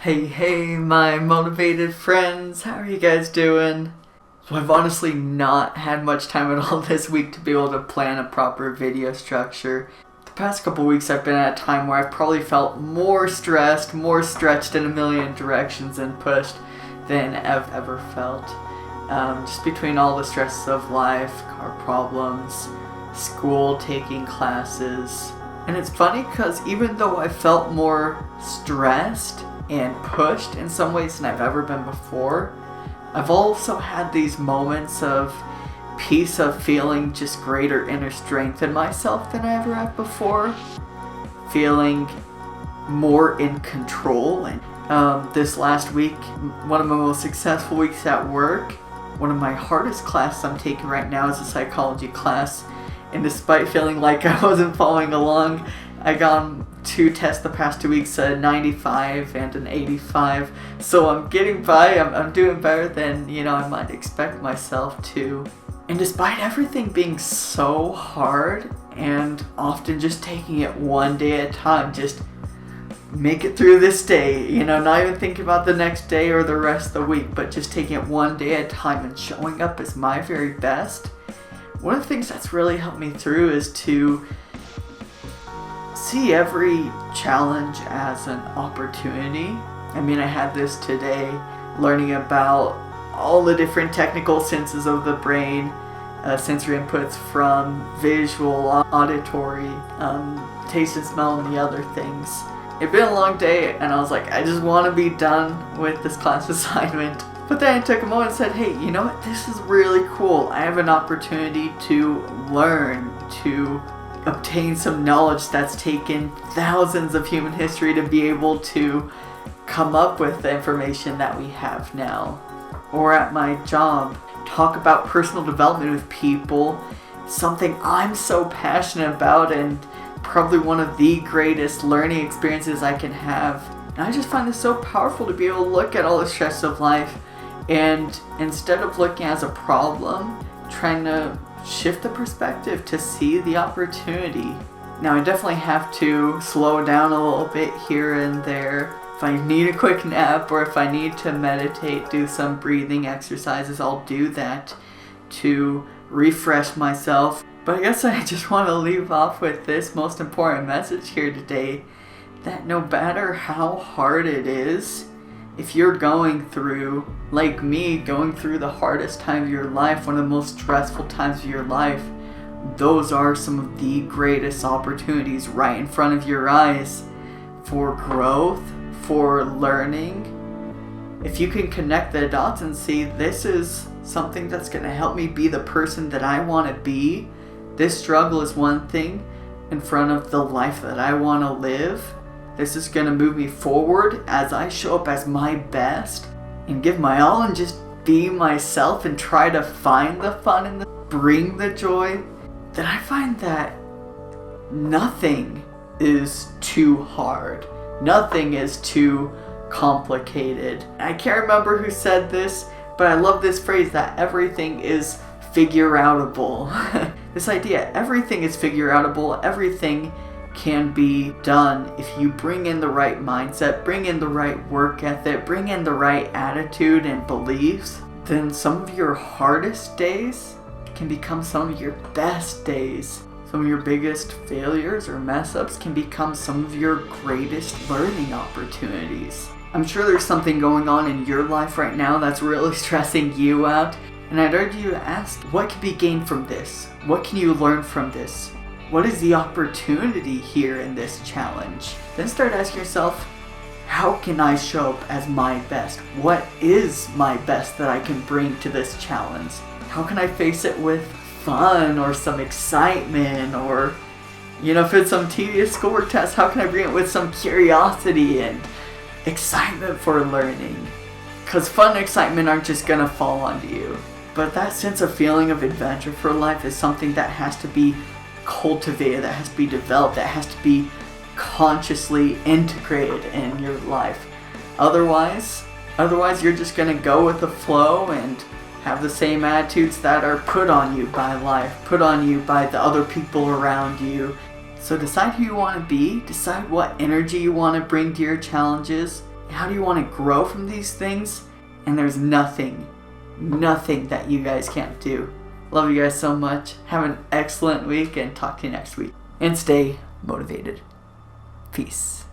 Hey, my motivated friends, how are you guys doing? So I've honestly not had much time at all this week to be able to plan a proper video structure. The past couple weeks I've been at a time where I've probably felt more stressed, more stretched in a million directions and pushed than I've ever felt. Just between all the stresses of life, car problems, school, taking classes. And it's funny because even though I felt more stressed and pushed in some ways than I've ever been before, I've also had these moments of peace, of feeling just greater inner strength in myself than I ever have before, feeling more in control. And this last week, one of my most successful weeks at work, one of my hardest classes I'm taking right now is a psychology class, and despite feeling like I wasn't following along, I got 2 tests the past 2 weeks, a 95 and an 85. So I'm getting by, I'm doing better than, I might expect myself to. And despite everything being so hard and often just taking it one day at a time, just make it through this day, not even thinking about the next day or the rest of the week, but just taking it one day at a time and showing up as my very best. One of the things that's really helped me through is to see every challenge as an opportunity. I had this today, learning about all the different technical senses of the brain, sensory inputs from visual, auditory, taste and smell, and the other things. It'd been a long day, and I was like, I just want to be done with this class assignment. But then I took a moment and said, hey, you know what? This is really cool. I have an opportunity to learn, to obtain some knowledge that's taken thousands of human history to be able to come up with the information that we have now. Or at my job, talk about personal development with people, something I'm so passionate about and probably one of the greatest learning experiences I can have. And I just find this so powerful to be able to look at all the stress of life and instead of looking as a problem, trying to shift the perspective to see the opportunity. Now I definitely have to slow down a little bit here and there. If I need a quick nap or if I need to meditate, do some breathing exercises, I'll do that to refresh myself. But I guess I just want to leave off with this most important message here today, that no matter how hard it is, if you're going through, like me, going through the hardest time of your life, one of the most stressful times of your life, those are some of the greatest opportunities right in front of your eyes for growth, for learning. If you can connect the dots and see this is something that's going to help me be the person that I want to be, this struggle is one thing in front of the life that I want to live. This is going to move me forward as I show up as my best and give my all and just be myself and try to find the fun and bring the joy. Then I find that nothing is too hard. Nothing is too complicated. I can't remember who said this, but I love this phrase that everything is figure-outable. This idea, everything is figure-outable, everything can be done if you bring in the right mindset, bring in the right work ethic, bring in the right attitude and beliefs. Then some of your hardest days can become some of your best days. Some of your biggest failures or mess-ups can become some of your greatest learning opportunities. I'm sure there's something going on in your life right now that's really stressing you out, and I'd urge you to ask, what can be gained from this? What can you learn from this? What is the opportunity here in this challenge? Then start asking yourself, how can I show up as my best? What is my best that I can bring to this challenge? How can I face it with fun or some excitement, or if it's some tedious schoolwork test, how can I bring it with some curiosity and excitement for learning? Because fun and excitement aren't just gonna fall onto you, but that sense of feeling of adventure for life is something that has to be cultivated, that has to be developed, that has to be consciously integrated in your life. Otherwise you're just gonna go with the flow and have the same attitudes that are put on you by life, put on you by the other people around you. So decide who you want to be, decide what energy you want to bring to your challenges, How do you want to grow from these things? And there's nothing that you guys can't do. Love you guys so much. Have an excellent week and talk to you next week. And stay motivated. Peace.